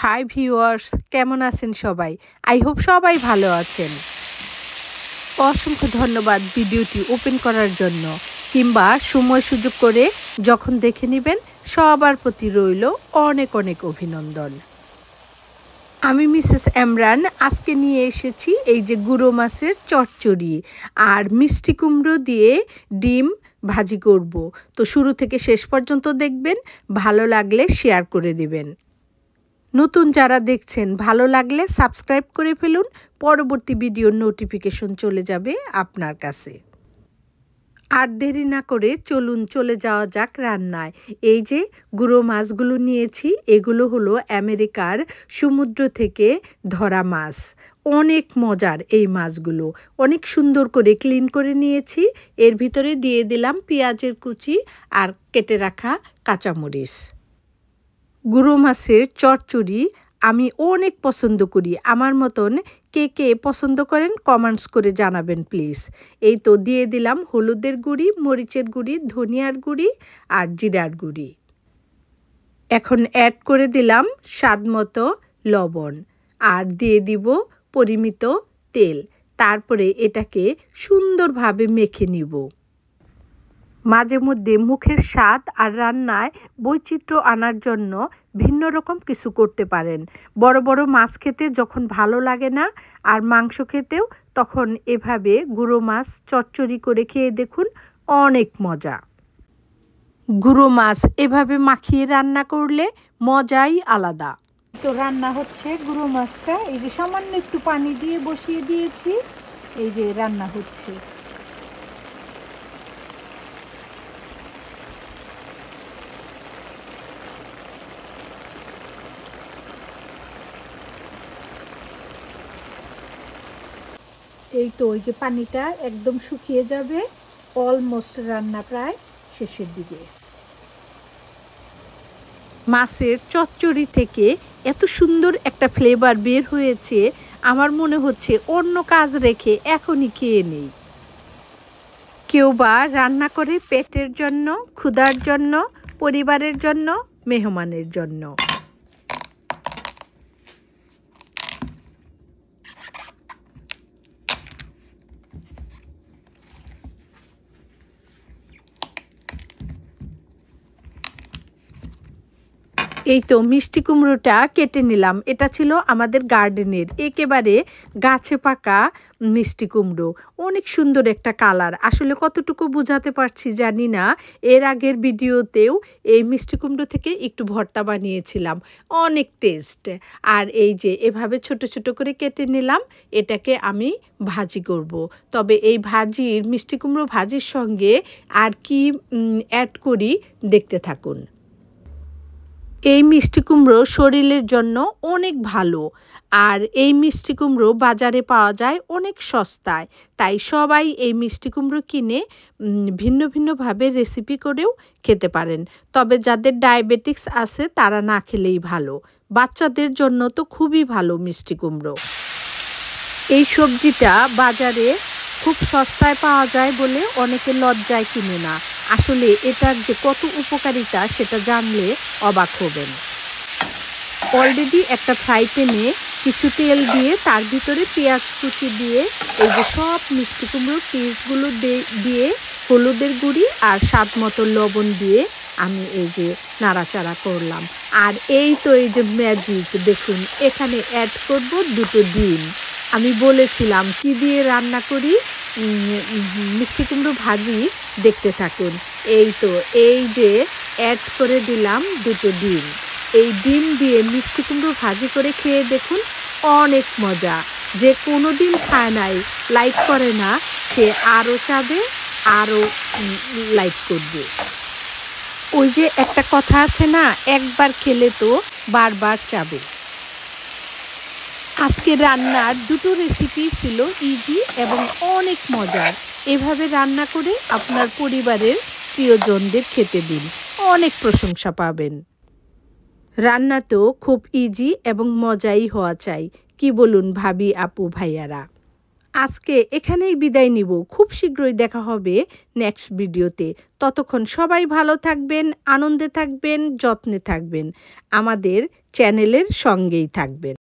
Hi viewers, কেমন আছেন সবাই? আই হোপ সবাই ভালো আছেন। অসংখ্য ধন্যবাদ ভিডিওটি ওপেন করার জন্য, কিংবা সময় সুযোগ করে যখন দেখে নেবেন, সবার প্রতি রইল অনেক অনেক অভিনন্দন। আমি মিসেস এমরান আজকে নিয়ে এসেছি এই যে গুঁড়ো মাছের চচ্চড়ি আর মিষ্টি কুমড়ো দিয়ে ডিম ভাজি করব। তো শুরু থেকে শেষ পর্যন্ত দেখবেন, ভালো লাগলে শেয়ার করে দিবেন। নতুন যারা দেখছেন, ভালো লাগলে সাবস্ক্রাইব করে ফেলুন, পরবর্তী ভিডিওর নোটিফিকেশন চলে যাবে আপনার কাছে। আর দেরি না করে চলুন চলে যাওয়া যাক রান্নায়। এই যে গুঁড়ো মাছগুলো নিয়েছি, এগুলো হলো আমেরিকার সমুদ্র থেকে ধরা মাছ। অনেক মজার এই মাছগুলো, অনেক সুন্দর করে ক্লিন করে নিয়েছি। এর ভিতরে দিয়ে দিলাম পেঁয়াজের কুচি আর কেটে রাখা কাঁচামরিচ। গুঁড়ো মাছের চচ্চড়ি আমি অনেক পছন্দ করি। আমার মতন কে কে পছন্দ করেন কমেন্টস করে জানাবেন প্লিজ। এই তো দিয়ে দিলাম হলুদের গুঁড়ি, মরিচের গুঁড়ি, ধনিয়ার গুঁড়ি আর জিরার গুঁড়ি। এখন অ্যাড করে দিলাম স্বাদ মতো লবণ আর দিয়ে দিব পরিমিত তেল। তারপরে এটাকে সুন্দরভাবে মেখে নিব। মাঝে মধ্যে মুখের স্বাদ আর রান্নায় বৈচিত্র্য আনার জন্য ভিন্ন রকম কিছু করতে পারেন। বড় বড় মাছ খেতে যখন ভালো লাগে না আর মাংস খেতেও, তখন এভাবে গুঁড়ো মাছ চচ্চড়ি করে খেয়ে দেখুন, অনেক মজা। গুঁড়ো মাছ এভাবে মাখিয়ে রান্না করলে মজাই আলাদা। তো রান্না হচ্ছে গুঁড়ো মাছটা, এই যে সামান্য একটু পানি দিয়ে বসিয়ে দিয়েছি, এই যে রান্না হচ্ছে। এই তো ওই যে পানিটা একদম শুকিয়ে যাবে, অলমোস্ট রান্না প্রায় শেষের দিকে। মাছের চচ্চড়ি থেকে এত সুন্দর একটা ফ্লেভার বের হয়েছে, আমার মনে হচ্ছে অন্য কাজ রেখে এখনই খেয়ে নেই। কেউ বা রান্না করে পেটের জন্য, ক্ষুধার জন্য, পরিবারের জন্য, মেহমানের জন্য। এই তো মিষ্টি কুমড়োটা কেটে নিলাম। এটা ছিল আমাদের গার্ডেনের একেবারে গাছে পাকা মিষ্টি কুমড়ো। অনেক সুন্দর একটা কালার। আসলে কতটুকু বোঝাতে পারছি জানি না। এর আগের ভিডিওতেও এই মিষ্টি কুমড়ো থেকে একটু ভর্তা বানিয়েছিলাম, অনেক টেস্ট। আর এই যে এভাবে ছোট ছোট করে কেটে নিলাম, এটাকে আমি ভাজি করব। তবে এই ভাজির, মিষ্টি কুমড়ো ভাজির সঙ্গে আর কি অ্যাড করি দেখতে থাকুন। এই মিষ্টি কুমড়ো শরীরের জন্য অনেক ভালো, আর এই মিষ্টি কুমড়ো বাজারে পাওয়া যায় অনেক সস্তায়। তাই সবাই এই মিষ্টি কুমড়ো কিনে ভিন্ন ভিন্নভাবে রেসিপি করেও খেতে পারেন। তবে যাদের ডায়াবেটিক্স আছে তারা না খেলেই ভালো। বাচ্চাদের জন্য তো খুবই ভালো মিষ্টি কুমড়ো। এই সবজিটা বাজারে খুব সস্তায় পাওয়া যায় বলে অনেকে লজ্জায় কিনে না। আসলে এটার যে কত উপকারিতা সেটা জানলে অবাক হবেন। অলরেডি একটা ফ্রাই প্যানে কিছু তেল দিয়ে তার ভিতরে পেঁয়াজ কুচি দিয়ে এই যে সব মিষ্টি কুমড়োর পিসগুলো দিয়ে হলুদের গুঁড়ি আর স্বাদ মতো লবণ দিয়ে আমি এই যে নাড়াচাড়া করলাম। আর এই তো এই যে ম্যাজিক দেখুন, এখানে অ্যাড করব দুটো ডিম। আমি বলেছিলাম কি দিয়ে রান্না করি, মিষ্টি কুমড়ো ভাজি, দেখতে থাকুন। এই তো এই যে অ্যাড করে দিলাম দুটো ডিম। এই ডিম দিয়ে মিষ্টি কুমড়ো ভাজি করে খেয়ে দেখুন, অনেক মজা। যে কোনো দিন খায় নাই, লাইক করে না, সে আরও চাবে, আরও লাইক করবে। ওই যে একটা কথা আছে না, একবার খেলে তো বারবার চাবে। আজকে রান্নার দুটো রেসিপি ছিল ইজি এবং অনেক মজার। এভাবে রান্না করে আপনার পরিবারের প্রিয়জনদের খেতে দিন, অনেক প্রশংসা পাবেন। রান্না তো খুব ইজি এবং মজাই হওয়া চাই, কি বলুন ভাবি, আপু, ভাইয়ারা? আজকে এখানেই বিদায় নিব। খুব শীঘ্রই দেখা হবে নেক্সট ভিডিওতে। ততক্ষণ সবাই ভালো থাকবেন, আনন্দে থাকবেন, যত্নে থাকবেন। আমাদের চ্যানেলের সঙ্গেই থাকবেন।